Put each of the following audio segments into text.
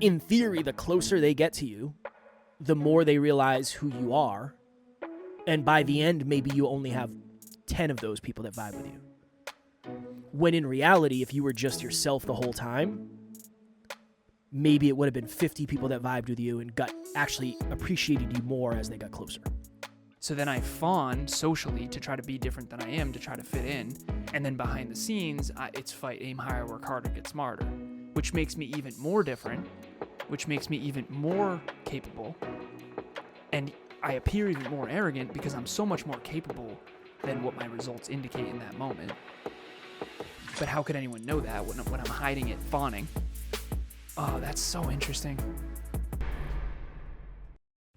in theory, the closer they get to you, the more they realize who you are. And by the end, maybe you only have 10 of those people that vibe with you. When in reality, if you were just yourself the whole time, maybe it would have been 50 people that vibed with you and actually appreciated you more as they got closer. So then I fawn socially to try to be different than I am, to try to fit in. And then behind the scenes, it's fight, aim higher, work harder, get smarter, which makes me even more different, which makes me even more capable. And I appear even more arrogant because I'm so much more capable than what my results indicate in that moment. But how could anyone know that when I'm hiding it, fawning? Oh, that's so interesting.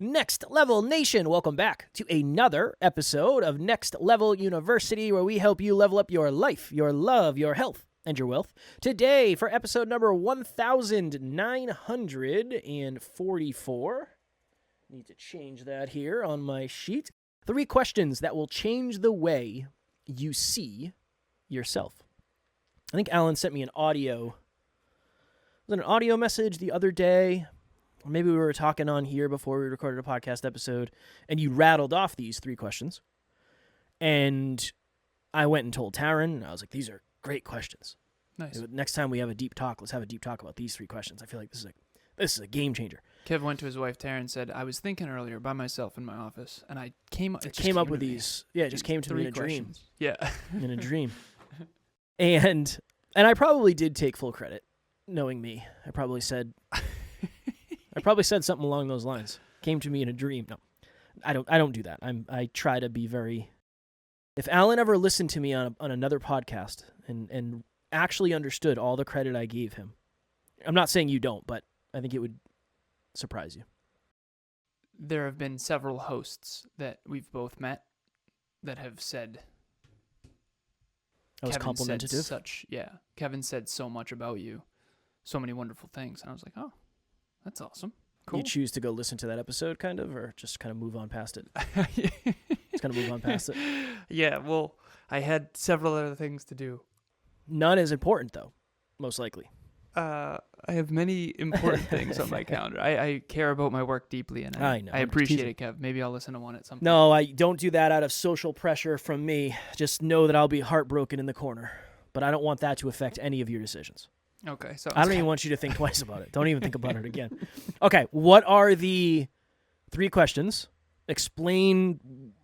Next Level Nation, welcome back to another episode of Next Level University, where we help you level up your life, your love, your health, and your wealth. Today, for episode number 1944, need to change that here on my sheet. 3 questions that will change the way you see yourself. I think Alan sent me an audio message the other day. Or maybe we were talking on here before we recorded a podcast episode, and you rattled off these 3 questions. And I went and told Taryn, and I was like, these are great questions. Nice. Next time we have a deep talk, let's have a deep talk about these 3 questions. I feel like this is a game changer. Kev went to his wife, Taryn, and said, I was thinking earlier by myself in my office, and it came up with these. Yeah, it just came to me in a dream. Yeah. In a dream. And I probably did take full credit, knowing me. I probably said something along those lines. Came to me in a dream. No, I don't do that. I try to be very. If Alan ever listened to me on another podcast and actually understood all the credit I gave him, I'm not saying you don't, but I think it would surprise you. There have been several hosts that we've both met that have said. I was complimentative. Kevin said so much about you, so many wonderful things, and I was like, oh, that's awesome. Cool. You choose to go listen to that episode, kind of, or just kind of move on past it? Just kind of move on past it. Yeah, well, I had several other things to do. None as important, though, most likely. I have many important things on my calendar. I care about my work deeply, and I know. I appreciate it, Kev. Maybe I'll listen to one at some point. No, I don't do that out of social pressure from me. Just know that I'll be heartbroken in the corner. But I don't want that to affect any of your decisions. Okay. So I don't even want you to think twice about it. Don't even think about it again. Okay, what are the 3 questions? Explain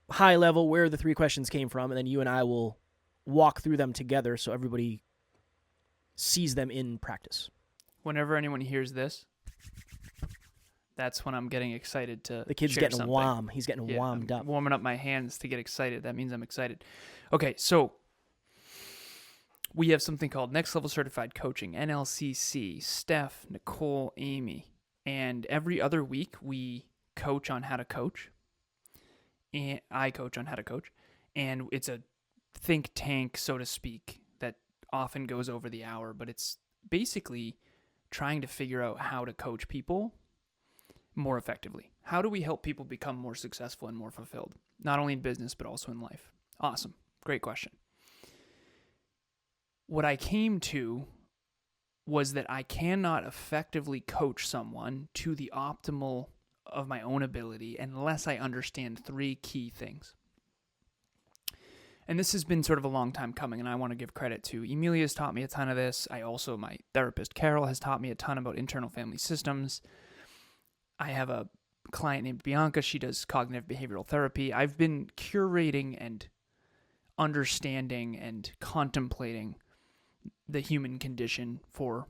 high level where the 3 questions came from, and then you and I will walk through them together so everybody sees them in practice. Whenever anyone hears this, that's when I'm getting excited to The kid's share getting something. wham. He's getting whammed up. Warming up my hands to get excited. That means I'm excited. Okay, so we have something called Next Level Certified Coaching, NLCC, Steph, Nicole, Amy. And every other week we coach on how to coach. And I coach on how to coach. And it's a think tank, so to speak, that often goes over the hour, but it's basically trying to figure out how to coach people more effectively. How do we help people become more successful and more fulfilled? Not only in business, but also in life. Awesome. Great question. What I came to was that I cannot effectively coach someone to the optimal of my own ability unless I understand 3 key things. And this has been sort of a long time coming, and I want to give credit to Emilia's taught me a ton of this. My therapist, Carol, has taught me a ton about internal family systems. I have a client named Bianca. She does cognitive behavioral therapy. I've been curating and understanding and contemplating the human condition for,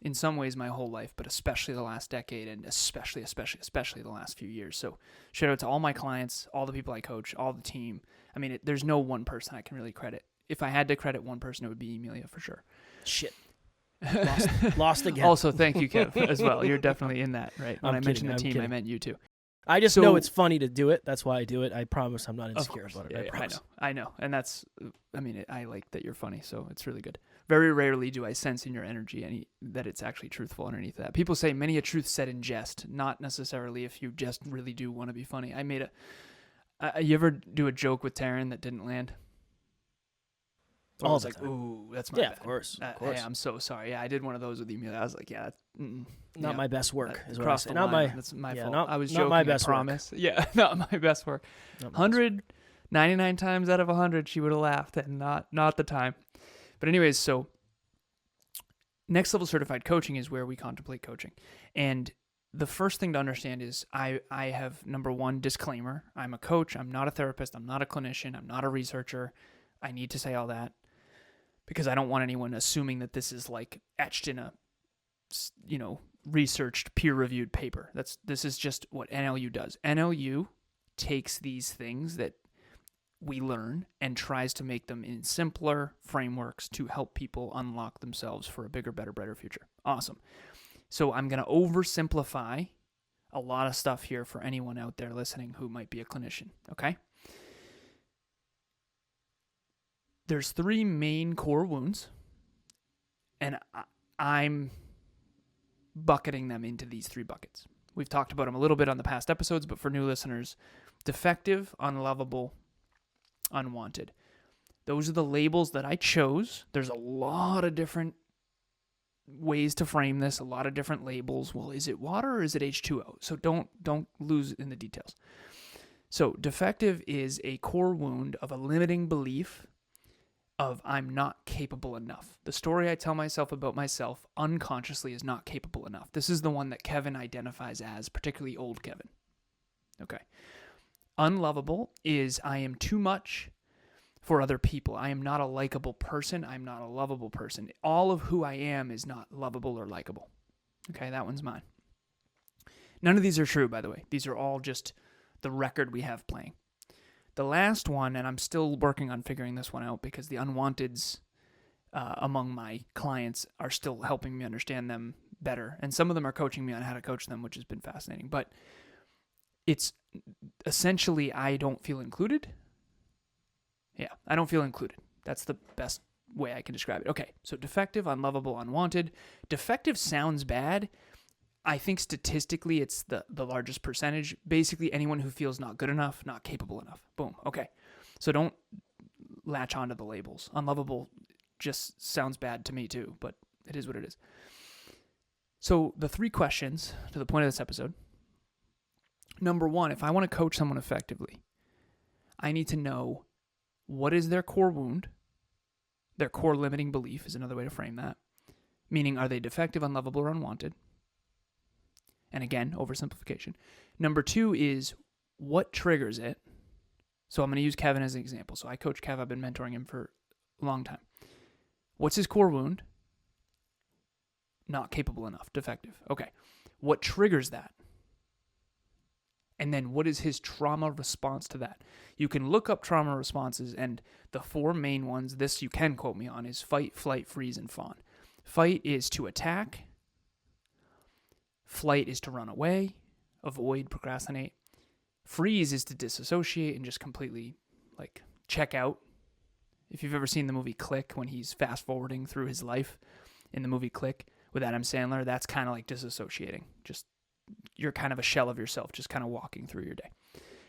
in some ways, my whole life, but especially the last decade, and especially the last few years. So shout out to all my clients, all the people I coach, all the team. I mean, there's no one person I can really credit. If I had to credit one person, it would be Emilia for sure. Shit. Lost again. Also, thank you, Kev, as well. You're definitely in that, right? When I mentioned the team, kidding. I meant you too. I just know it's funny to do it. That's why I do it. I promise I'm not insecure about it. Yeah, I know. And that's, I like that you're funny, so it's really good. Very rarely do I sense in your energy that it's actually truthful underneath that. People say many a truth said in jest, not necessarily if you just really do want to be funny. You ever do a joke with Taryn that didn't land? Or All it's the like, time. ooh, that's my Yeah, bad. of course. Hey, I'm so sorry. Yeah, I did one of those with you. I was like, yeah, Not my best work, is what I crossed say. the Not line. my. That's my yeah, fault. not- I was not joking. my I best work. promise. Yeah, not my best work. Not my best work. 199 times out of 100, she would have laughed, and not the time. But anyways, so next level certified coaching is where we contemplate coaching, and the first thing to understand is I have, number one, disclaimer. I'm a coach. I'm not a therapist. I'm not a clinician. I'm not a researcher. I need to say all that because I don't want anyone assuming that this is like etched in a, researched, peer-reviewed paper. This is just what NLU does. NLU takes these things that we learn and tries to make them in simpler frameworks to help people unlock themselves for a bigger, better, brighter future. Awesome. So I'm going to oversimplify a lot of stuff here for anyone out there listening who might be a clinician, okay? There's 3 main core wounds, and I'm bucketing them into these 3 buckets. We've talked about them a little bit on the past episodes, but for new listeners, defective, unlovable, unwanted. Those are the labels that I chose. There's a lot of different ways to frame this, a lot of different labels. Well, is it water or is it H2O? So don't lose in the details. So defective is a core wound of a limiting belief of I'm not capable enough. The story I tell myself about myself unconsciously is not capable enough. This is the one that Kevin identifies as, particularly old Kevin. Okay. Unlovable is I am too much for other people. I am not a likable person. I'm not a lovable person. All of who I am is not lovable or likable. Okay, that one's mine. None of these are true, by the way. These are all just the record we have playing. The last one, and I'm still working on figuring this one out because the unwanteds among my clients are still helping me understand them better. And some of them are coaching me on how to coach them, which has been fascinating. But it's essentially I don't feel included. Yeah, I don't feel included. That's the best way I can describe it. Okay, so defective, unlovable, unwanted. Defective sounds bad. I think statistically it's the largest percentage. Basically, anyone who feels not good enough, not capable enough. Boom. Okay, so don't latch onto the labels. Unlovable just sounds bad to me too, but it is what it is. So the 3 questions to the point of this episode. Number 1, if I want to coach someone effectively, I need to know what is their core wound. Their core limiting belief is another way to frame that. Meaning, are they defective, unlovable, or unwanted? And again, oversimplification. Number 2 is what triggers it. So I'm going to use Kevin as an example. So I coach Kev. I've been mentoring him for a long time. What's his core wound? Not capable enough, defective. Okay. What triggers that? And then what is his trauma response to that? You can look up trauma responses, and the 4 main ones, this you can quote me on, is fight, flight, freeze, and fawn. Fight is to attack. Flight is to run away, avoid, procrastinate. Freeze is to disassociate and just completely check out. If you've ever seen the movie Click, when he's fast forwarding through his life in the movie Click with Adam Sandler, that's kind of like disassociating. Just you're kind of a shell of yourself, just kind of walking through your day.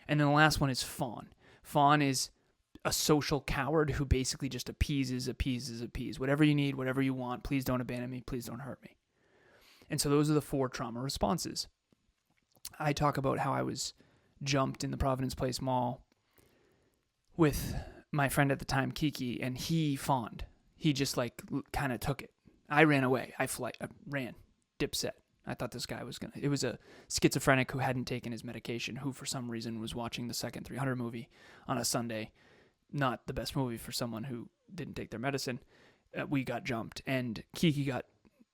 And then the last one is fawn. Fawn is a social coward who basically just appeases. Whatever you need, whatever you want, please don't abandon me, please don't hurt me. And so those are the 4 trauma responses. I talk about how I was jumped in the Providence Place Mall with my friend at the time, Kiki, and he fawned. He just kind of took it. I ran away. I ran, dipset. I thought this guy was it was a schizophrenic who hadn't taken his medication, who for some reason was watching the second 300 movie on a Sunday. Not the best movie for someone who didn't take their medicine. We got jumped, and Kiki got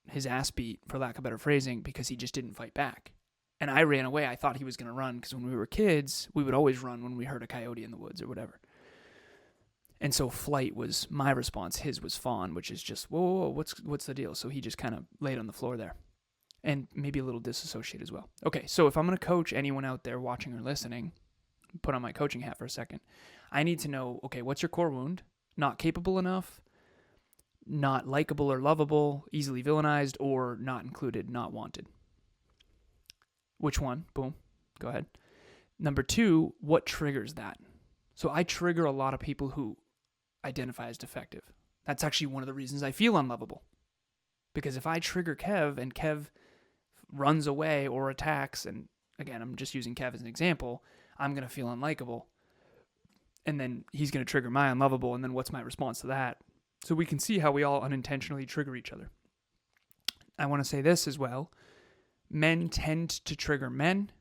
his ass beat, for lack of better phrasing, because he just didn't fight back. And I ran away. I thought he was going to run, because when we were kids, we would always run when we heard a coyote in the woods or whatever. And so flight was my response. His was fawn, which is just, whoa, what's the deal? So he just kind of laid on the floor there. And maybe a little disassociate as well. Okay, so if I'm going to coach anyone out there watching or listening, put on my coaching hat for a second, I need to know, okay, what's your core wound? Not capable enough, not likable or lovable, easily villainized, or not included, not wanted. Which one? Boom. Go ahead. Number 2, what triggers that? So I trigger a lot of people who identify as defective. That's actually one of the reasons I feel unlovable. Because if I trigger Kev and Kev runs away or attacks, and again, I'm just using Kev as an example, I'm going to feel unlikable. And then he's going to trigger my unlovable, and then what's my response to that? So we can see how we all unintentionally trigger each other. I want to say this as well. Men tend to trigger men.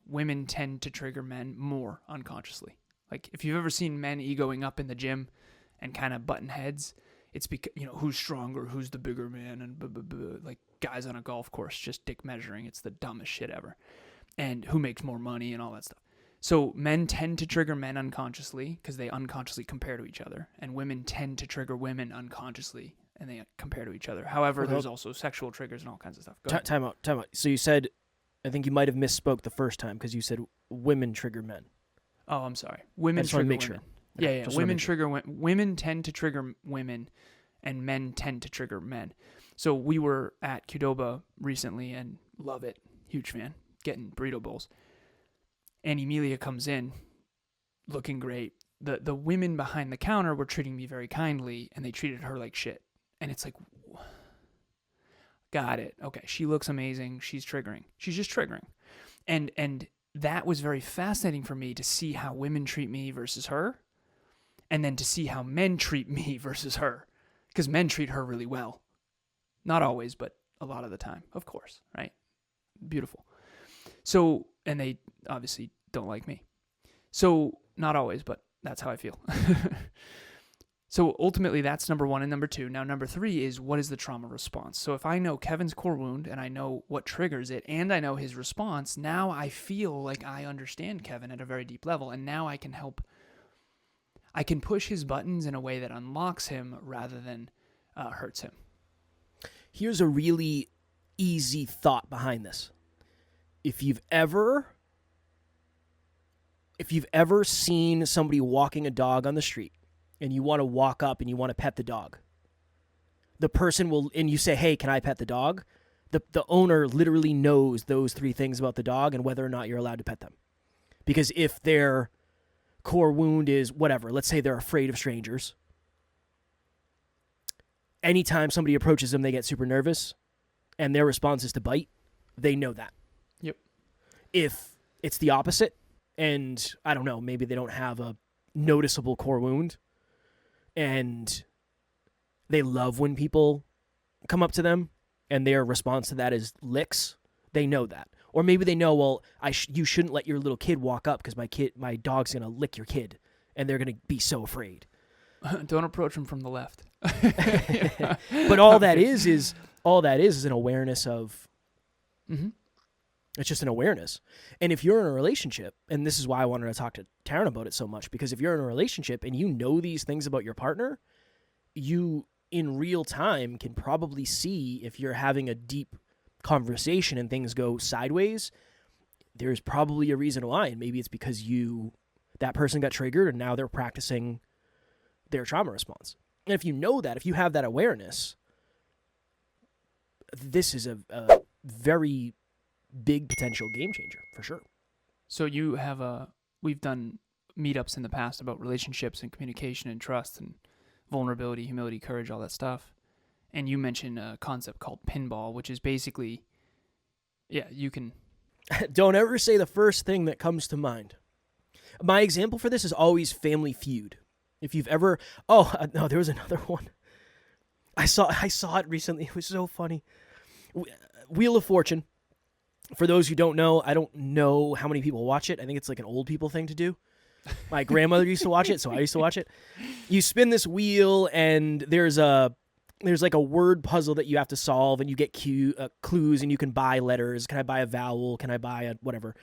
Women tend to trigger men more unconsciously. Like, if you've ever seen men egoing up in the gym and kind of button heads, it's because, who's stronger, who's the bigger man, and like guys on a golf course just dick measuring. It's the dumbest shit ever. And who makes more money and all that stuff. So men tend to trigger men unconsciously because they unconsciously compare to each other. And women tend to trigger women unconsciously and they compare to each other. However, there's also sexual triggers and all kinds of stuff. Time out. So you said, I think you might have misspoke the first time because you said women trigger men. Oh, I'm sorry. Women trigger women. Sure. Yeah. Women tend to trigger women, and men tend to trigger men. So we were at Qdoba recently and love it. Huge fan. Getting burrito bowls. And Emilia comes in looking great. The women behind the counter were treating me very kindly, and they treated her like shit. And it's like, got it. Okay, she looks amazing. She's triggering. She's just triggering. And that was very fascinating for me to see how women treat me versus her, and then to see how men treat me versus her. Because men treat her really well. Not always, but a lot of the time, of course, right? Beautiful. So, and they obviously don't like me. So, not always, but that's how I feel. So, ultimately, that's number one and number two. Now, number three is, what is the trauma response? So, if I know Kevin's core wound and I know what triggers it and I know his response, now I feel like I understand Kevin at a very deep level, and now I can help. I can push his buttons in a way that unlocks him rather than hurts him. Here's a really easy thought behind this. If you've ever seen somebody walking a dog on the street and you want to walk up and you want to pet the dog, the person will, and you say, hey, can I pet the dog? The owner literally knows those three things about the dog and whether or not you're allowed to pet them. Because if their core wound is whatever, let's say they're afraid of strangers, anytime somebody approaches them, they get super nervous and their response is to bite, they know that. Yep. If it's the opposite, and I don't know, maybe they don't have a noticeable core wound, and they love when people come up to them, and their response to that is licks, they know that. Or maybe they know, well, you shouldn't let your little kid walk up because my dog's going to lick your kid, and they're going to be so afraid. Don't approach him from the left. But all that is an awareness of. Mm-hmm. It's just an awareness. And if you're in a relationship, and this is why I wanted to talk to Taryn about it so much, because if you're in a relationship and you know these things about your partner, you in real time can probably see if you're having a deep conversation and things go sideways, there's probably a reason why. And maybe it's because that person got triggered and now they're practicing their trauma response. And if you know that, if you have that awareness, this is a very big potential game changer for sure. So we've done meetups in the past about relationships and communication and trust and vulnerability, humility, courage, all that stuff. And you mentioned a concept called pinball, which is basically, you can. Don't ever say the first thing that comes to mind. My example for this is always Family Feud. If you've ever, no, there was another one. I saw it recently. It was so funny. Wheel of Fortune. For those who don't know, I don't know how many people watch it. I think it's like an old people thing to do. My grandmother used to watch it, so I used to watch it. You spin this wheel, and there's like a word puzzle that you have to solve, and you get clues, and you can buy letters. Can I buy a vowel? Can I buy a whatever?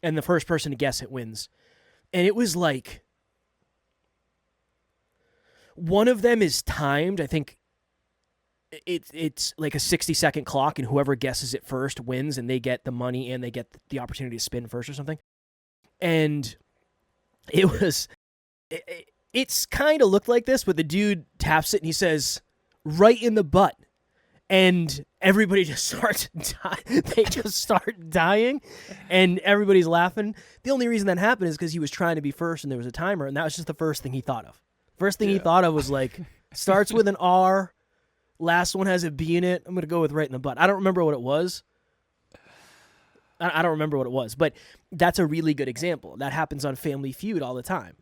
And the first person to guess it wins. And it was like, one of them is timed. I think it's like a 60-second clock, and whoever guesses it first wins, and they get the money and they get the opportunity to spin first or something. And it's kind of looked like this, but the dude taps it and he says, right in the butt. And everybody just starts they just start dying, and everybody's laughing. The only reason that happened is because he was trying to be first and there was a timer, and that was just the first thing he thought of. First thing he thought of was like, Starts with an R. Last one has a B in it. I'm going to go with right in the butt. I don't remember what it was. I don't remember what it was, but that's a really good example. That happens on Family Feud all the time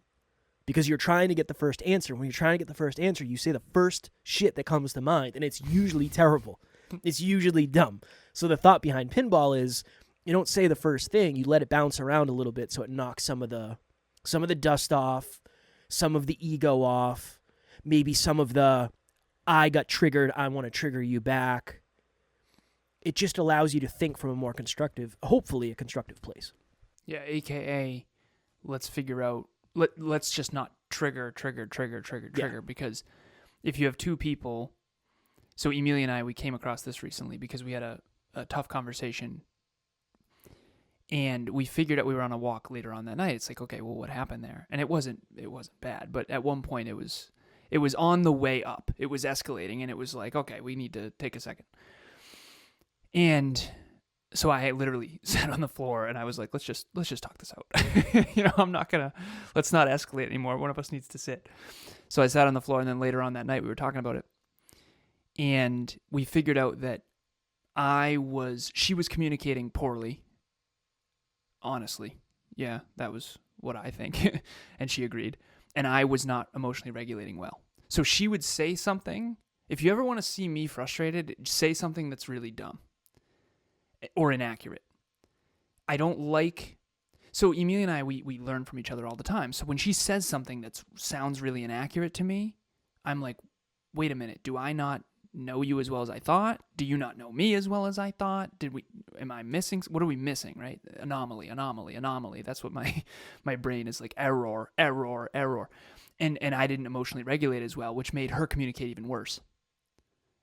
because you're trying to get the first answer. When you're trying to get the first answer, you say the first shit that comes to mind, and it's usually terrible. It's usually dumb. So the thought behind pinball is you don't say the first thing. You let it bounce around a little bit so it knocks some of the dust off, some of the ego off, maybe some of the I got triggered, I want to trigger you back. It just allows you to think from a more constructive, hopefully a constructive place. Yeah, AKA, let's figure out, let's just not trigger, because if you have two people, so Emilia and I, we came across this recently because we had a tough conversation, and we figured out we were on a walk later on that night. It's like, okay, well, what happened there? And it wasn't bad, but at one point it was on the way up. It was escalating, and it was like, okay, we need to take a second. And so I literally sat on the floor and I was like, let's just talk this out. Let's not escalate anymore. One of us needs to sit. So I sat on the floor, and then later on that night we were talking about it. And we figured out that she was communicating poorly. Honestly. Yeah, that was what I think. And she agreed. And I was not emotionally regulating well. So she would say something. If you ever want to see me frustrated, say something that's really dumb or inaccurate. I don't like... So Emilia and I, we learn from each other all the time. So when she says something that sounds really inaccurate to me, I'm like, wait a minute, do I not know you as well as I thought? Do you not know me as well as I thought? Am I missing? What are we missing, right? Anomaly. That's what my brain is like, error. And I didn't emotionally regulate as well, which made her communicate even worse,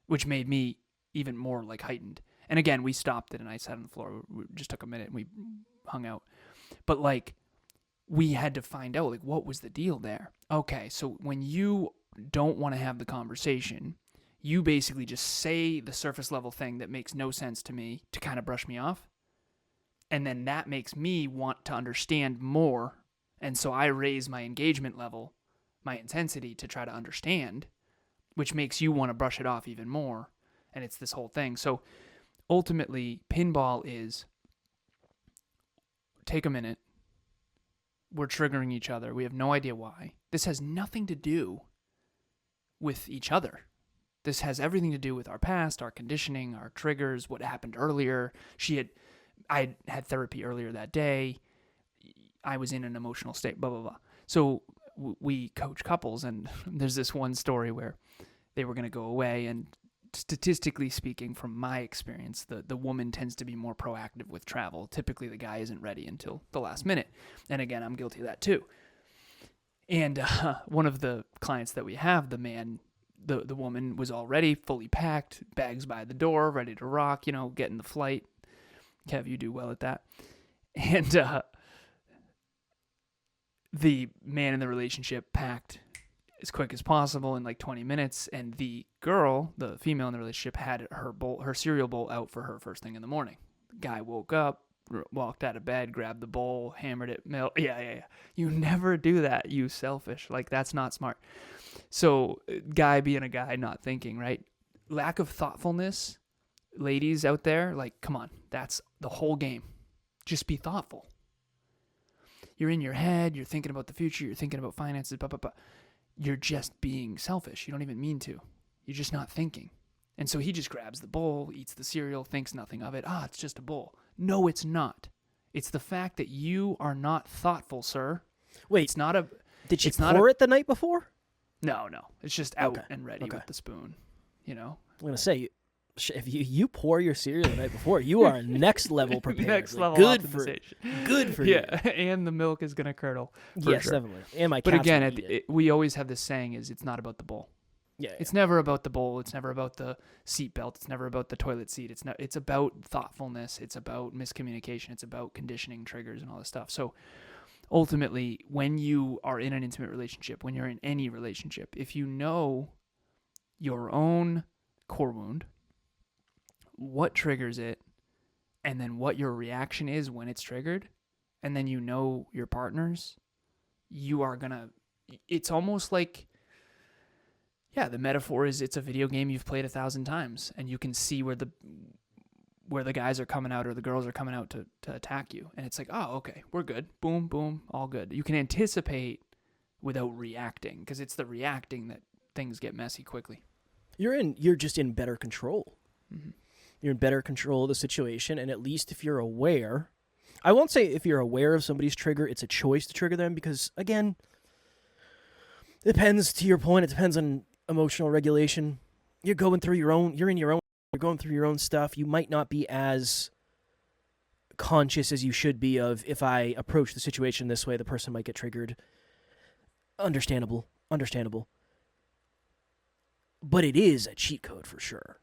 which made me even more like heightened. And again, we stopped it and I sat on the floor. We just took a minute and we hung out. But like, we had to find out like what was the deal there. Okay, so when you don't want to have the conversation, you basically just say the surface level thing that makes no sense to me to kind of brush me off. And then that makes me want to understand more. And so I raise my engagement level, my intensity to try to understand, which makes you want to brush it off even more. And it's this whole thing. So ultimately, pinball is take a minute. We're triggering each other. We have no idea why. This has nothing to do with each other. This has everything to do with our past, our conditioning, our triggers, what happened earlier. I had therapy earlier that day. I was in an emotional state, blah, blah, blah. So we coach couples, and there's this one story where they were going to go away, and statistically speaking, from my experience, the woman tends to be more proactive with travel. Typically, the guy isn't ready until the last minute. And again, I'm guilty of that too. And one of the clients that we have, the man, the woman was all ready, fully packed, bags by the door, ready to rock, get in the flight. Kev, you do well at that. And the man in the relationship packed as quick as possible in like 20 minutes, and the girl, the female in the relationship, had her cereal bowl out for her first thing in the morning. The guy woke up, walked out of bed, grabbed the bowl, hammered it, milk. Yeah. You never do that, you selfish. Like, that's not smart. So, guy being a guy, not thinking, right? Lack of thoughtfulness, ladies out there, like, come on, that's the whole game. Just be thoughtful. You're in your head, you're thinking about the future, you're thinking about finances, blah, blah, blah. You're just being selfish. You don't even mean to. You're just not thinking. And so he just grabs the bowl, eats the cereal, thinks nothing of it. It's just a bowl. No, it's not. It's the fact that you are not thoughtful, sir. Wait, it's not a. Did she pour it the night before? No. It's just out and ready with the spoon. I'm gonna say, if you pour your cereal the night before, you are next level prepared. Next level optimization. Good for you. Yeah, and the milk is gonna curdle. Yes, sure. Definitely. And my But cats again, will eat it. we always have this saying: is it's not about the bowl. Yeah. It's never about the bowl. It's never about the seat belt. It's never about the toilet seat. It's about thoughtfulness. It's about miscommunication. It's about conditioning, triggers, and all this stuff. So ultimately, when you are in an intimate relationship, when you're in any relationship, if you know your own core wound, what triggers it, and then what your reaction is when it's triggered, and then you know your partner's, you are gonna, it's almost like Yeah, the metaphor is it's a video game you've played 1,000 times, and you can see where the guys are coming out or the girls are coming out to attack you. And it's like, oh, okay, we're good. Boom, boom, all good. You can anticipate without reacting, because it's the reacting that things get messy quickly. You're just in better control. Mm-hmm. You're in better control of the situation, and at least if you're aware, I won't say if you're aware of somebody's trigger, it's a choice to trigger them, because again, it depends, to your point, it depends on emotional regulation. You're going through you're going through your own stuff. You might not be as conscious as you should be of, if I approach the situation this way, the person might get triggered. Understandable. But it is a cheat code for sure.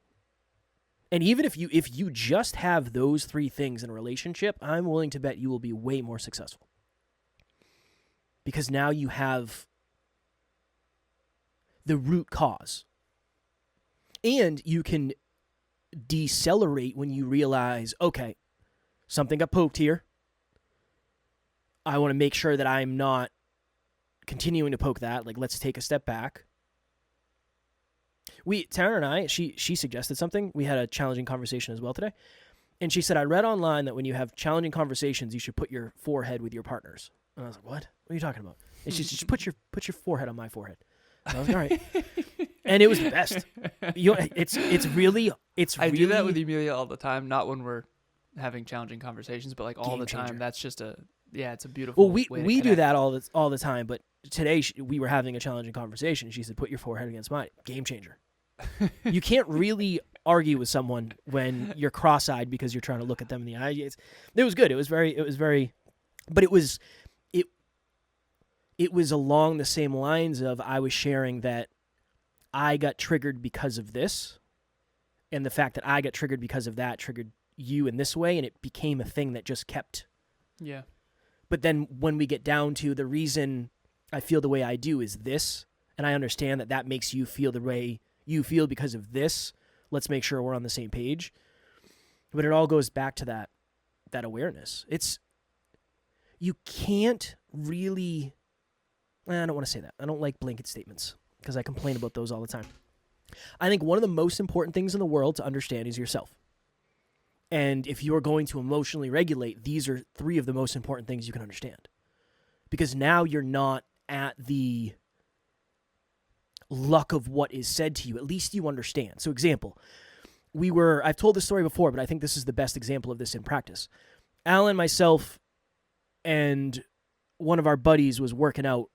And even if you just have those 3 things in a relationship, I'm willing to bet you will be way more successful. Because now you have the root cause. And you can decelerate when you realize, okay, something got poked here. I want to make sure that I'm not continuing to poke that. Like, let's take a step back. Tara and I, she suggested something. We had a challenging conversation as well today. And she said, I read online that when you have challenging conversations, you should put your forehead with your partner's. And I was like, what? What are you talking about? And she said, just put your forehead on my forehead. And I was like, all right. And it was the best. It's really. I do that with Emilia all the time. Not when we're having challenging conversations, but like all the time. Changer. That's just it's a beautiful. Well, we do that all the time. But today we were having a challenging conversation. She said, "Put your forehead against mine." Game changer. You can't really argue with someone when you're cross-eyed because you're trying to look at them in the eye. It was good. It was very. But it was along the same lines of, I was sharing that I got triggered because of this, and the fact that I got triggered because of that triggered you in this way, and it became a thing that just kept. Yeah. But then when we get down to the reason I feel the way I do is this, and I understand that makes you feel the way you feel because of this, let's make sure we're on the same page. But it all goes back to that awareness. You can't really... I don't want to say that. I don't like blanket statements because I complain about those all the time. I think one of the most important things in the world to understand is yourself. And if you're going to emotionally regulate, these are 3 of the most important things you can understand. Because now you're not at the luck of what is said to you. At least you understand. So example, I've told this story before, but I think this is the best example of this in practice. Alan, myself, and one of our buddies was working out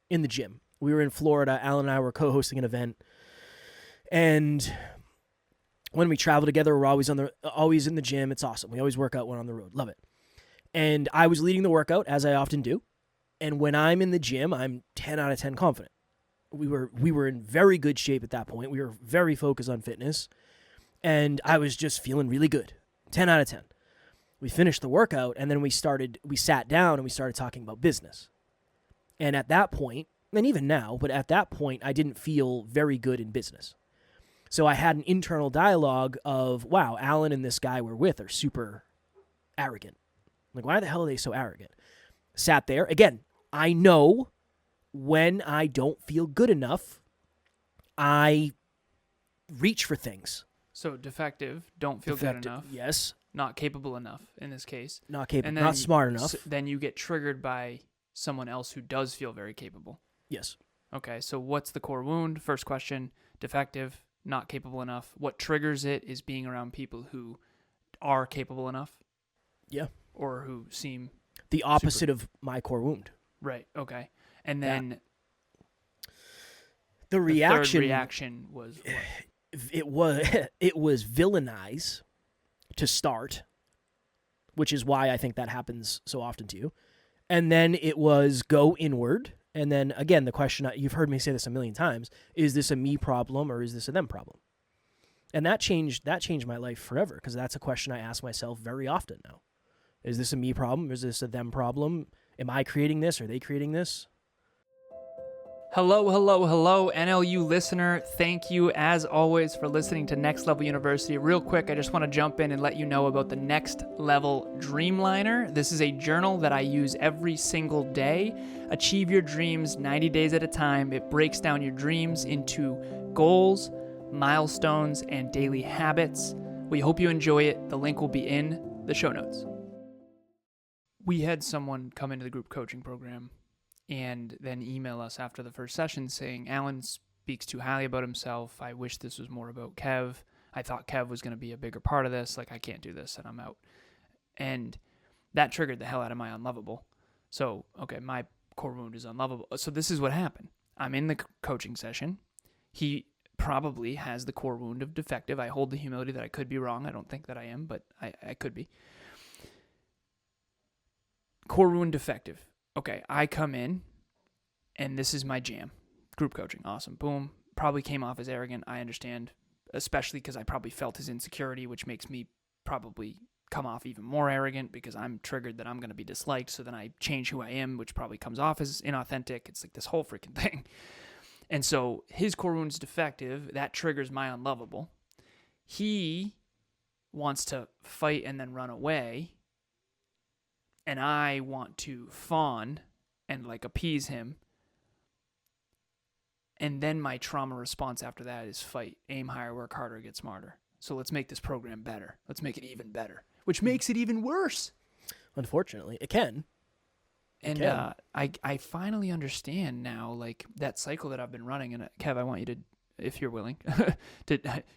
in the gym. We were in Florida. Alan and I were co-hosting an event. And when we travel together, we're always in the gym. It's awesome. We always work out when on the road. Love it. And I was leading the workout, as I often do. And when I'm in the gym, I'm 10 out of 10 confident. We were in very good shape at that point. We were very focused on fitness. And I was just feeling really good. 10 out of 10. We finished the workout, and then we sat down and we started talking about business. And at that point, and even now, but at that point, I didn't feel very good in business. So I had an internal dialogue of, wow, Alan and this guy we're with are super arrogant. Like, why the hell are they so arrogant? Sat there. Again, I know when I don't feel good enough, I reach for things. So defective, don't feel good enough. Yes. Not capable enough in this case. Not capable, not smart enough. Then you get triggered by someone else who does feel very capable. Yes. Okay, so what's the core wound? First question, defective, not capable enough. What triggers it is being around people who are capable enough. Yeah. Or who seem... The opposite of my core wound. Right, okay. And then... The reaction... third reaction was what? It was villainize to start, which is why I think that happens so often to you. And then it was go inward. And then, again, the question, you've heard me say this a million times, is this a me problem or is this a them problem? And that changed my life forever, because that's a question I ask myself very often now. Is this a me problem? Is this a them problem? Am I creating this? Are they creating this? Hello, NLU listener. Thank you, as always, for listening to Next Level University. Real quick, I just want to jump in and let you know about the Next Level Dreamliner. This is a journal that I use every single day. Achieve your dreams 90 days at a time. It breaks down your dreams into goals, milestones, and daily habits. We hope you enjoy it. The link will be in the show notes. We had someone come into the group coaching program and then email us after the first session saying, Alan speaks too highly about himself. I wish this was more about Kev. I thought Kev was going to be a bigger part of this. Like, I can't do this and I'm out. And that triggered the hell out of my unlovable. So, okay, my core wound is unlovable. So this is what happened. I'm in the coaching session. He probably has the core wound of defective. I hold the humility that I could be wrong. I don't think that I am, but I could be. Core wound defective. Okay, I come in, and this is my jam. Group coaching, awesome. Boom. Probably came off as arrogant. I understand, especially because I probably felt his insecurity, which makes me probably come off even more arrogant because I'm triggered that I'm going to be disliked. So then I change who I am, which probably comes off as inauthentic. It's like this whole freaking thing. And so his core wound's defective. That triggers my unlovable. He wants to fight and then run away. And I want to fawn and like appease him. And then my trauma response after that is fight, aim higher, work harder, get smarter. So let's make this program better. Let's make it even better, which makes it even worse. Unfortunately, it can. And I finally understand now, like, that cycle that I've been running. And Kev, I want you to, if you're willing,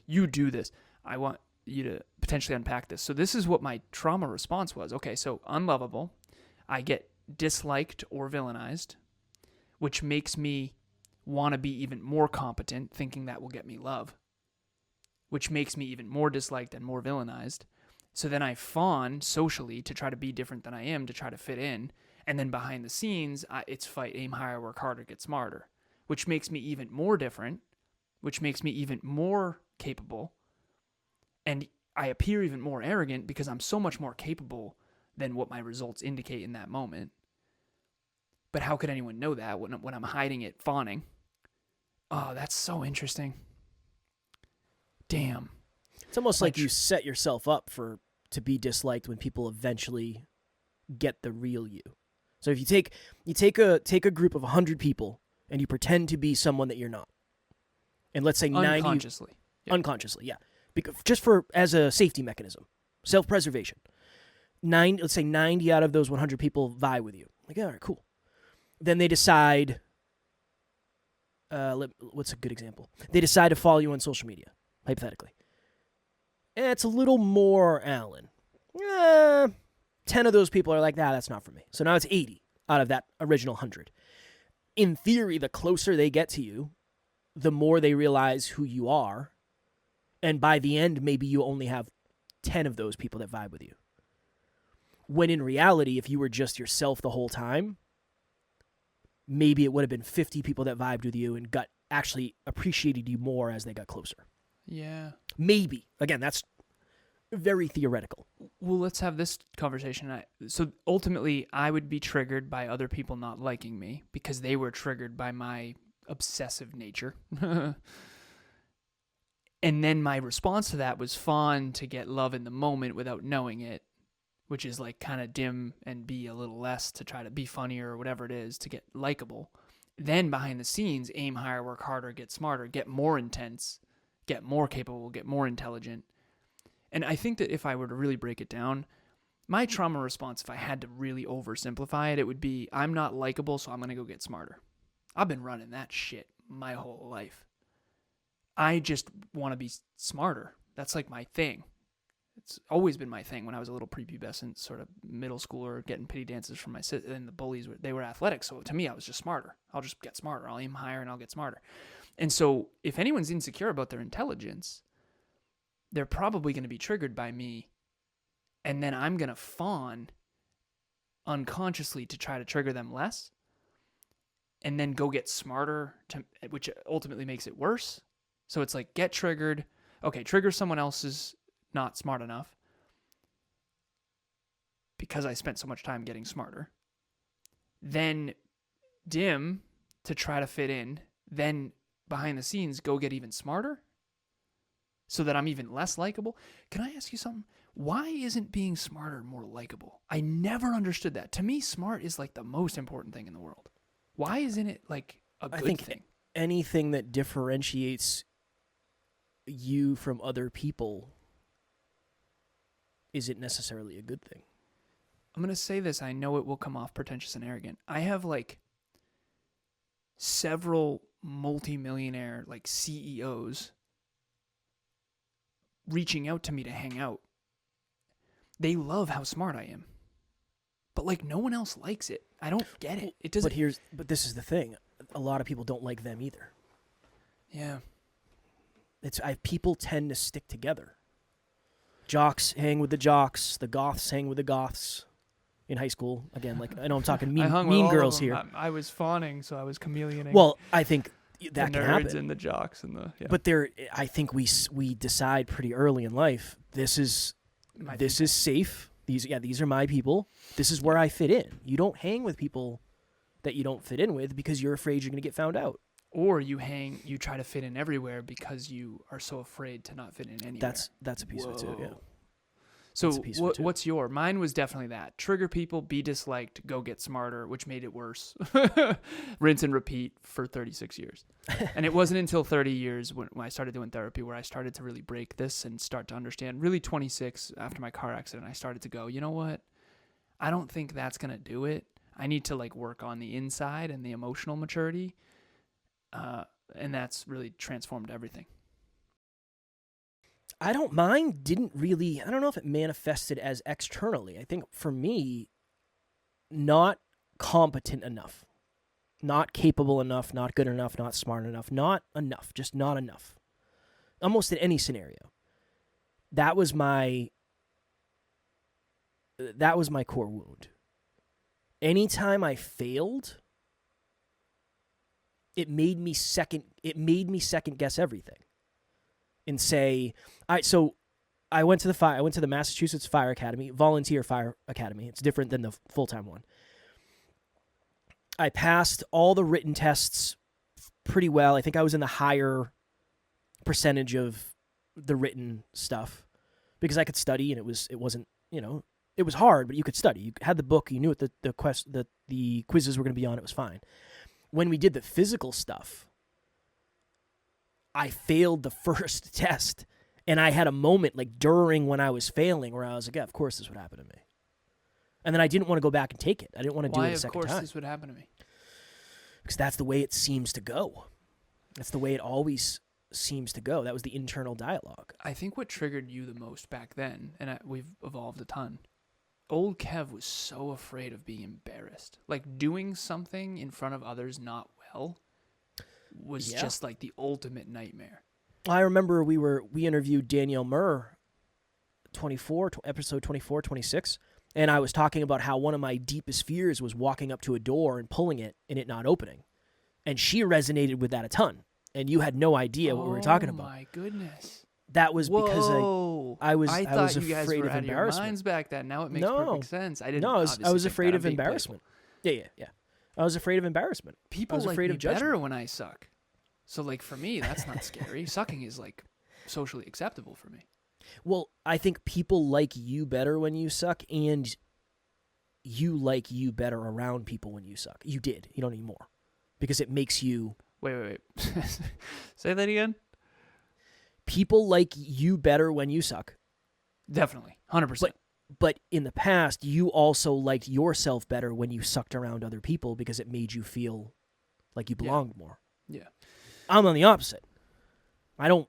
you do this. I want you to potentially unpack this. So this is what my trauma response was. Okay, so unlovable. I get disliked or villainized, which makes me want to be even more competent, thinking that will get me love, which makes me even more disliked and more villainized. So then I fawn socially to try to be different than I am, to try to fit in. And then behind the scenes, it's fight, aim higher, work harder, get smarter, which makes me even more different, which makes me even more capable. And I appear even more arrogant because I'm so much more capable than what my results indicate in that moment. But how could anyone know that when I'm hiding it, fawning? Oh, that's so interesting. Damn. It's almost like you set yourself up to be disliked when people eventually get the real you. So if you take a group of 100 people and you pretend to be someone that you're not, and let's say 90 unconsciously, yeah, because just as a safety mechanism, self-preservation. Let's say 90 out of those 100 people vie with you. Like, all right, cool. Then they decide. What's a good example? They decide to follow you on social media, hypothetically. And it's a little more Alan. 10 of those people are like, that's not for me. So now it's 80 out of that original 100. In theory, the closer they get to you, the more they realize who you are. And by the end, maybe you only have 10 of those people that vibe with you. When in reality, if you were just yourself the whole time, maybe it would have been 50 people that vibed with you and actually appreciated you more as they got closer. Yeah. Maybe. Again, that's very theoretical. Well, let's have this conversation. So ultimately, I would be triggered by other people not liking me because they were triggered by my obsessive nature. And then my response to that was fawn to get love in the moment without knowing it, which is like kind of dim and be a little less to try to be funnier or whatever it is to get likable. Then behind the scenes, aim higher, work harder, get smarter, get more intense, get more capable, get more intelligent. And I think that if I were to really break it down, my trauma response, if I had to really oversimplify it, it would be, I'm not likable, so I'm going to go get smarter. I've been running that shit my whole life. I just want to be smarter. That's like my thing. It's always been my thing when I was a little prepubescent, sort of middle schooler, getting pity dances from my sister, and the bullies, they were athletic. So to me, I was just smarter. I'll just get smarter. I'll aim higher and I'll get smarter. And so if anyone's insecure about their intelligence, they're probably going to be triggered by me. And then I'm going to fawn unconsciously to try to trigger them less. And then go get smarter, which ultimately makes it worse. So it's like, get triggered. Okay, trigger someone else's not smart enough because I spent so much time getting smarter. Then dim to try to fit in. Then behind the scenes, go get even smarter so that I'm even less likable. Can I ask you something? Why isn't being smarter more likable? I never understood that. To me, smart is like the most important thing in the world. Why isn't it like a good thing? anything that differentiates you from other people isn't necessarily a good thing. I'm going to say this. I know it will come off pretentious and arrogant. I have like several multimillionaire like CEOs reaching out to me to hang out. They love how smart I am. But like no one else likes it. I don't get it. It doesn't. But this is the thing. A lot of people don't like them either. Yeah. People tend to stick together. Jocks hang with the jocks. The goths hang with the goths. In high school, again, like I know I'm talking mean girls here. I was fawning, so I was chameleoning. Well, I think that the can nerds happen. and the jocks and the. Yeah. But I think we decide pretty early in life. This is safe. These are my people. This is where I fit in. You don't hang with people that you don't fit in with because you're afraid you're going to get found out. Or you try to fit in everywhere because you are so afraid to not fit in anywhere. That's a piece of it too. Yeah. So what's your? Mine was definitely that. Trigger people, be disliked, go get smarter, which made it worse. Rinse and repeat for 36 years. And it wasn't until 30 years when I started doing therapy where I started to really break this and start to understand. Really 26 after my car accident, I started to go, you know what? I don't think that's going to do it. I need to like work on the inside and the emotional maturity. And that's really transformed everything. I don't know if it manifested as externally. I think for me, not competent enough, not capable enough, not good enough, not smart enough, just not enough. Almost in any scenario. That was my core wound. Anytime I failed, it made me second guess everything. And say, all right, so I went to the Massachusetts Fire Academy, volunteer fire academy. It's different than the full-time one. I passed all the written tests pretty well. I think I was in the higher percentage of the written stuff because I could study and it wasn't, it was hard, but you could study. You had the book, you knew what the quizzes were going to be on, it was fine. When we did the physical stuff, I failed the first test, and I had a moment like during when I was failing where I was like, yeah, of course this would happen to me. And then I didn't want to go back and take it. I didn't want to do it a second time. Why, of course, this would happen to me? Because that's the way it seems to go. That's the way it always seems to go. That was the internal dialogue. I think what triggered you the most back then, and we've evolved a ton, old Kev was so afraid of being embarrassed. Like doing something in front of others not well was just like the ultimate nightmare. I remember we interviewed Danielle Murr, episode 24, 26, and I was talking about how one of my deepest fears was walking up to a door and pulling it and it not opening. And she resonated with that a ton. And you had no idea what we were talking about. Oh my goodness. That was because I was thought you guys afraid were of out of your embarrassment. Minds back then. Now it makes perfect sense. I was afraid of embarrassment. Yeah. I was afraid of embarrassment. People like me better when I suck. So, like, for me, that's not scary. Sucking is, like, socially acceptable for me. Well, I think people like you better when you suck, and you like you better around people when you suck. You did. You don't anymore. Because it makes you... Wait. Say that again? People like you better when you suck. Definitely. 100%. But in the past, you also liked yourself better when you sucked around other people because it made you feel like you belonged more. Yeah. I'm on the opposite. I don't.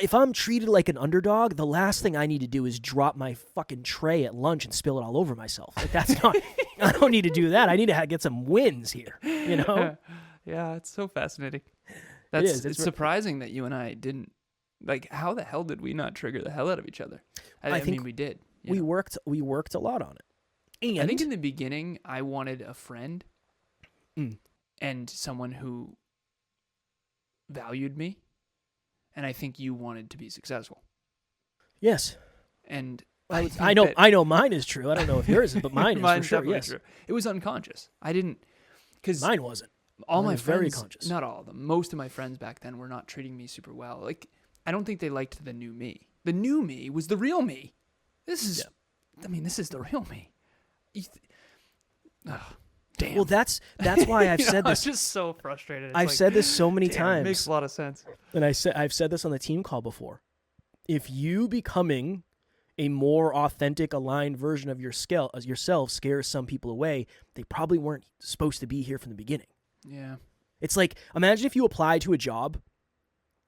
If I'm treated like an underdog, the last thing I need to do is drop my fucking tray at lunch and spill it all over myself. Like that's not. I don't need to do that. I need to get some wins here. You know. Yeah, it's so fascinating. It's surprising that you and I didn't. Like, how the hell did we not trigger the hell out of each other? I mean, we did. We worked a lot on it. And I think in the beginning, I wanted a friend and someone who valued me. And I think you wanted to be successful. Yes. And I know mine is true. I don't know if yours is, but mine is for sure. Yes. True. It was unconscious. I didn't, because mine wasn't. All my was friends, very conscious. Not all of them. Most of my friends back then were not treating me super well. Like, I don't think they liked the new me. The new me was the real me. This is the real me. damn. Well, that's why I've said this. I'm just so frustrated. It's I've like, said this so many damn, times. It makes a lot of sense. And I've said this on the team call before. If you becoming a more authentic, aligned version of yourself scares some people away, they probably weren't supposed to be here from the beginning. Yeah. It's like, imagine if you apply to a job,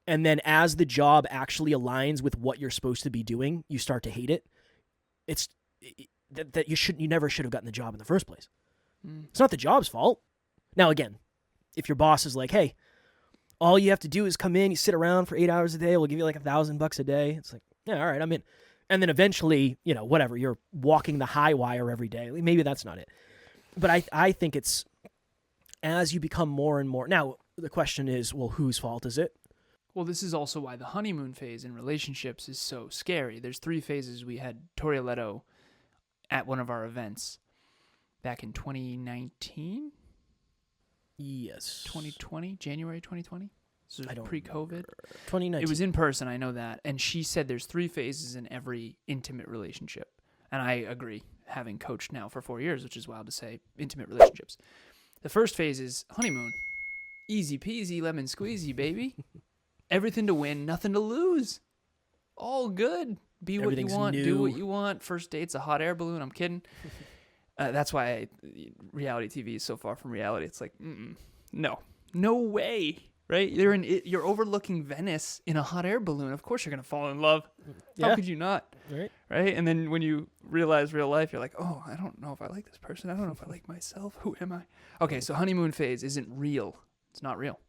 and then as the job actually aligns with what you're supposed to be doing, you start to hate it. That you never should have gotten the job in the first place. It's not the job's fault. Now, again, if your boss is like, hey, all you have to do is come in, you sit around for 8 hours a day, we'll give you like $1,000 a day. It's like, yeah, all right, I'm in. And then eventually, whatever, you're walking the high wire every day. Maybe that's not it. But I think it's as you become more and more. Now, the question is, well, whose fault is it? Well, this is also why the honeymoon phase in relationships is so scary. There's 3 phases. We had Tori Leto at one of our events back in 2019? Yes. 2020? January 2020? So I don't pre-COVID? 2019. It was in person, I know that. And she said there's 3 phases in every intimate relationship. And I agree, having coached now for 4 years, which is wild to say, intimate relationships. The first phase is honeymoon. Easy peasy, lemon squeezy, baby. Everything to win, nothing to lose. All good. Be what you want, do what you want. First date's a hot air balloon. I'm kidding. That's why reality TV is so far from reality. It's like, no way, right? You're overlooking Venice in a hot air balloon. Of course you're gonna fall in love. Yeah. How could you not? Right? And then when you realize real life, you're like, oh, I don't know if I like this person. I don't know if I like myself. Who am I? Okay, so honeymoon phase isn't real. It's not real.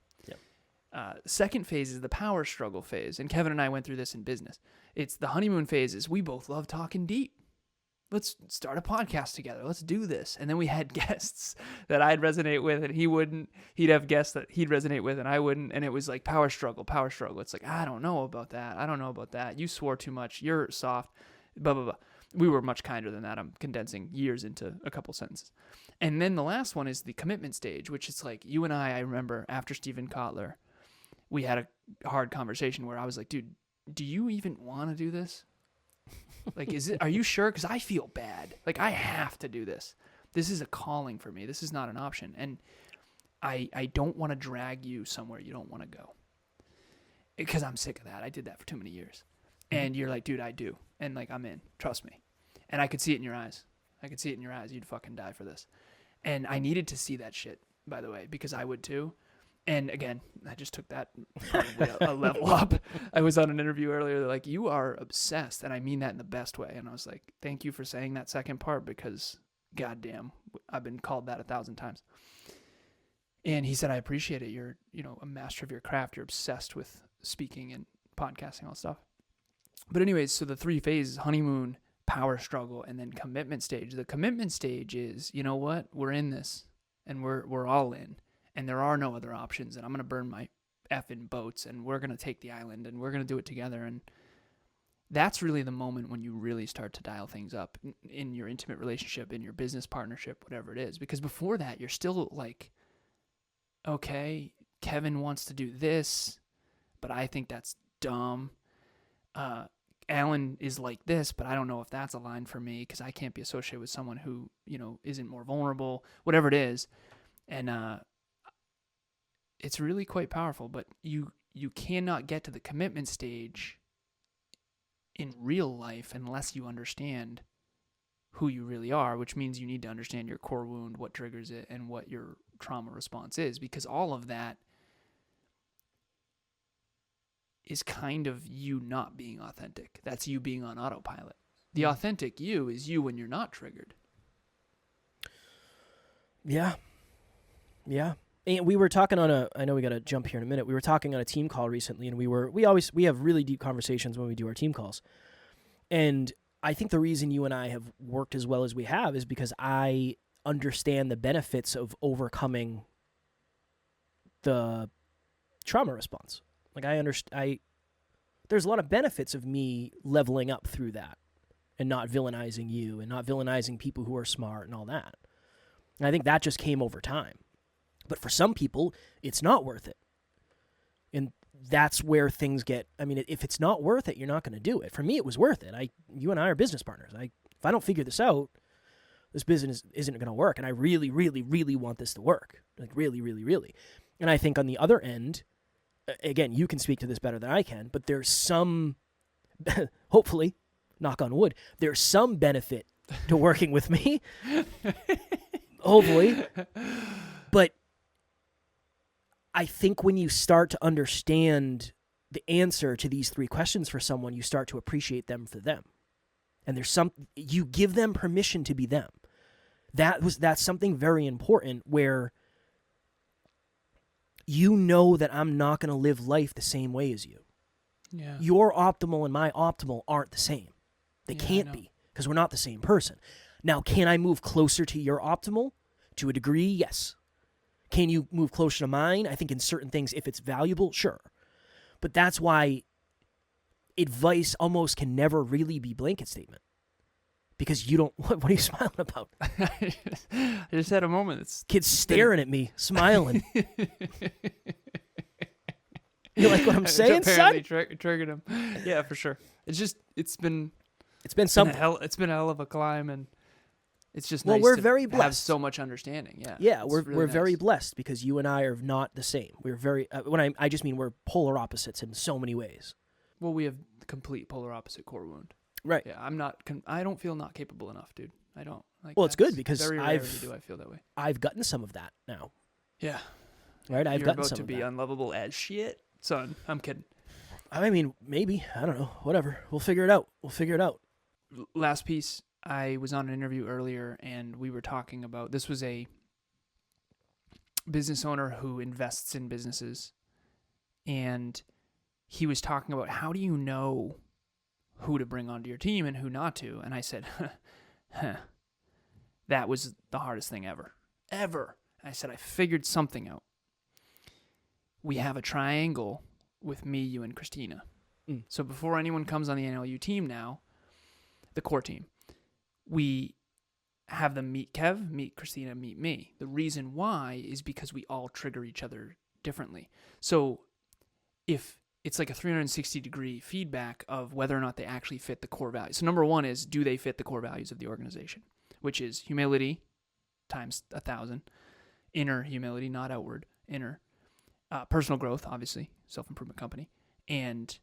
Second phase is the power struggle phase. And Kevin and I went through this in business. It's the honeymoon phase is we both love talking deep. Let's start a podcast together. Let's do this. And then we had guests that I'd resonate with and he wouldn't. He'd have guests that he'd resonate with and I wouldn't. And it was like power struggle. It's like, I don't know about that. You swore too much. You're soft. Blah, blah, blah. We were much kinder than that. I'm condensing years into a couple sentences. And then the last one is the commitment stage, which is like you and I remember after Stephen Kotler, we had a hard conversation where I was like, dude, do you even want to do this? Like, are you sure? Because I feel bad. Like, I have to do this. This is a calling for me. This is not an option. And I don't want to drag you somewhere you don't want to go. Because I'm sick of that. I did that for too many years. And you're like, dude, I do. And like, I'm in. Trust me. And I could see it in your eyes. You'd fucking die for this. And I needed to see that shit, by the way, because I would too. And again, I just took that probably a level up. I was on an interview earlier. They're like, you are obsessed. And I mean that in the best way. And I was like, thank you for saying that second part because goddamn, I've been called that 1,000 times. And he said, I appreciate it. You're, a master of your craft. You're obsessed with speaking and podcasting, all that stuff. But anyways, so the 3 phases, honeymoon, power struggle, and then commitment stage. The commitment stage is, you know what? We're in this and we're all in. And there are no other options, and I'm going to burn my effing boats, and we're going to take the island, and we're going to do it together. And that's really the moment when you really start to dial things up in your intimate relationship, in your business partnership, whatever it is. Because before that, you're still like, okay, Kevin wants to do this, but I think that's dumb. Alan is like this, but I don't know if that's aligned for me because I can't be associated with someone who, isn't more vulnerable, whatever it is. And, it's really quite powerful, but you cannot get to the commitment stage in real life unless you understand who you really are, which means you need to understand your core wound, what triggers it, and what your trauma response is, because all of that is kind of you not being authentic. That's you being on autopilot. The authentic you is you when you're not triggered. Yeah. And we were talking I know we got to jump here in a minute. We were talking on a team call recently, and we have really deep conversations when we do our team calls. And I think the reason you and I have worked as well as we have is because I understand the benefits of overcoming the trauma response. Like there's a lot of benefits of me leveling up through that and not villainizing you and not villainizing people who are smart and all that. And I think that just came over time. But for some people, it's not worth it. And that's where things get, if it's not worth it, you're not going to do it. For me, it was worth it. You and I are business partners. If I don't figure this out, This business isn't going to work, and I really, really, really want this to work. Like, really, really, really. And I think on the other end, again, you can speak to this better than I can, but there's some, hopefully, knock on wood, there's some benefit to working with me. Hopefully. But I think when you start to understand the answer to these 3 questions for someone, you start to appreciate them for them. And you give them permission to be them. That's something very important, where you know that I'm not going to live life the same way as you. Yeah. Your optimal and my optimal aren't the same. They Yeah, can't be, because we're not the same person. Now, can I move closer to your optimal? To a degree, yes. Can you move closer to mine? I think in certain things, if it's valuable, sure. But that's why advice almost can never really be blanket statement. Because you don't... What are you smiling about? I just had a moment. Kid's staring at me, smiling. You like what I'm saying, son? Apparently triggered him. Yeah, for sure. It's been something. It's been a hell of a climb, and it's just well, nice we're to very have blessed. so much understanding. Yeah. Yeah, It's we're really nice. very blessed, because you and I are not the same. We're very I just mean we're polar opposites in so many ways. Well, we have the complete polar opposite core wound. Right. Yeah, I don't feel not capable enough, dude. I don't. Like, Well, it's good, that's because very rarely do I feel that way. I've gotten some of that now. Yeah. Right? I've You're gotten about some to of be that. unlovable as shit, son. I'm kidding. I mean, maybe. I don't know. Whatever. We'll figure it out. Last piece. I was on an interview earlier, and we were talking about, this was a business owner who invests in businesses, and he was talking about, how do you know who to bring onto your team and who not to? And I said, that was the hardest thing ever. And I said, I figured something out. We have a triangle with me, you, and Christina. So before anyone comes on the NLU team now, the core team, we have them meet Kev, meet Christina, meet me. The reason why is because we all trigger each other differently. So if it's like a 360-degree feedback of whether or not they actually fit the core values. So number 1 is, do they fit the core values of the organization, which is humility times 1,000, inner humility, not outward, inner, personal growth, obviously, self-improvement company, and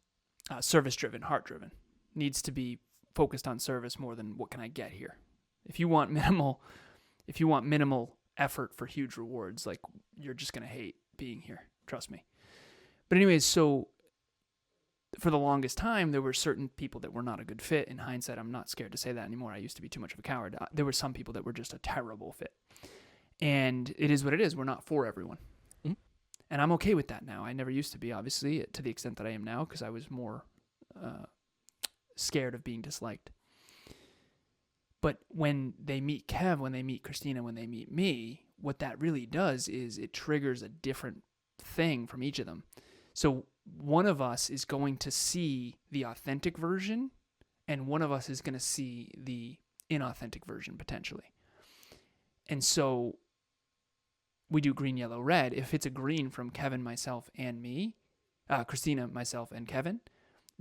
service-driven, heart-driven. Needs to be focused on service more than what can I get here. If you want minimal effort for huge rewards, like, you're just going to hate being here. Trust me. But anyways, so for the longest time, there were certain people that were not a good fit. In hindsight, I'm not scared to say that anymore. I used to be too much of a coward. There were some people that were just a terrible fit. And it is what it is. We're not for everyone. Mm-hmm. And I'm okay with that now. I never used to be, obviously, to the extent that I am now, because I was more scared of being disliked. But when they meet Kev, when they meet Christina, when they meet me, what that really does is it triggers a different thing from each of them. So one of us is going to see the authentic version, and one of us is going to see the inauthentic version, potentially. And so we do green, yellow, red. If it's a green from Kevin, myself, and me, Christina, myself, and Kevin,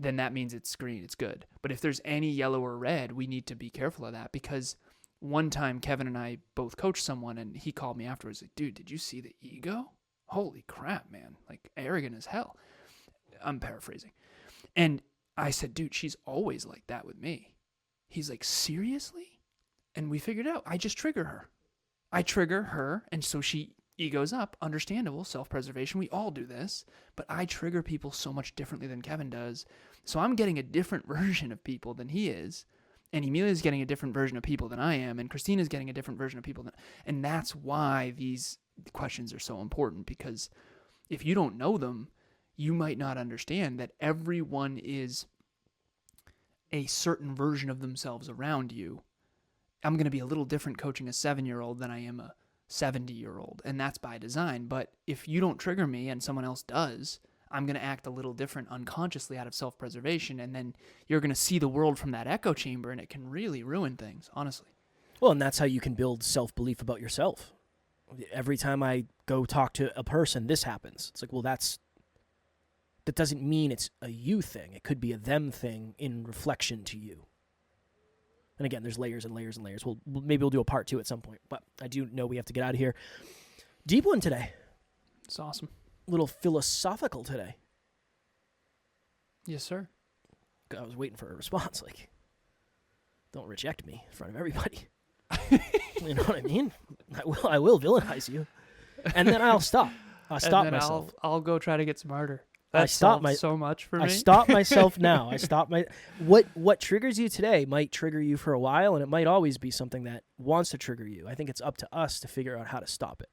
then that means it's green, it's good. But if there's any yellow or red, we need to be careful of that, because one time Kevin and I both coached someone, and he called me afterwards, like, dude, did you see the ego? Holy crap, man. Like, arrogant as hell. I'm paraphrasing. And I said, dude, she's always like that with me. He's like, seriously? And we figured out, I just trigger her. I trigger her, and so she egos up. Understandable, self-preservation. We all do this. But I trigger people so much differently than Kevin does. So I'm getting a different version of people than he is. And Emilia's getting a different version of people than I am. And Christina's getting a different version of people than... And that's why these questions are so important, because if you don't know them, you might not understand that everyone is a certain version of themselves around you. I'm going to be a little different coaching a 7-year-old than I am a 70-year-old, and that's by design. But if you don't trigger me and someone else does, I'm going to act a little different unconsciously out of self-preservation, and then you're going to see the world from that echo chamber, and it can really ruin things, honestly. Well, and that's how you can build self-belief about yourself. Every time I go talk to a person, this happens. It's like, well, that doesn't mean it's a you thing. It could be a them thing in reflection to you. And again, there's layers and layers and layers. Maybe we'll do a part 2 at some point, but I do know we have to get out of here. Deep one today. It's awesome. A little philosophical today. Yes, sir. I was waiting for a response, like, don't reject me in front of everybody. You know what I mean? I will villainize you, and then I'll stop. I'll stop and then myself. I'll go try to get smarter. I That stop solved so much for me. I stop myself now. I stop my what triggers you today might trigger you for a while, and it might always be something that wants to trigger you. I think it's up to us to figure out how to stop it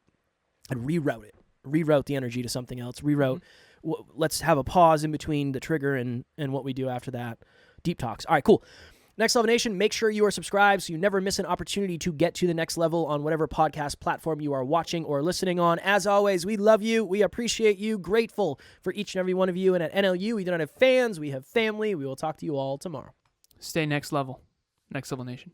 and reroute it. Reroute the energy to something else. Reroute. Let's have a pause in between the trigger and what we do after that. Deep talks. All right, cool. Next Level Nation, make sure you are subscribed so you never miss an opportunity to get to the next level on whatever podcast platform you are watching or listening on. As always, we love you. We appreciate you. Grateful for each and every one of you. And at NLU, we don't have fans. We have family. We will talk to you all tomorrow. Stay next level. Next Level Nation.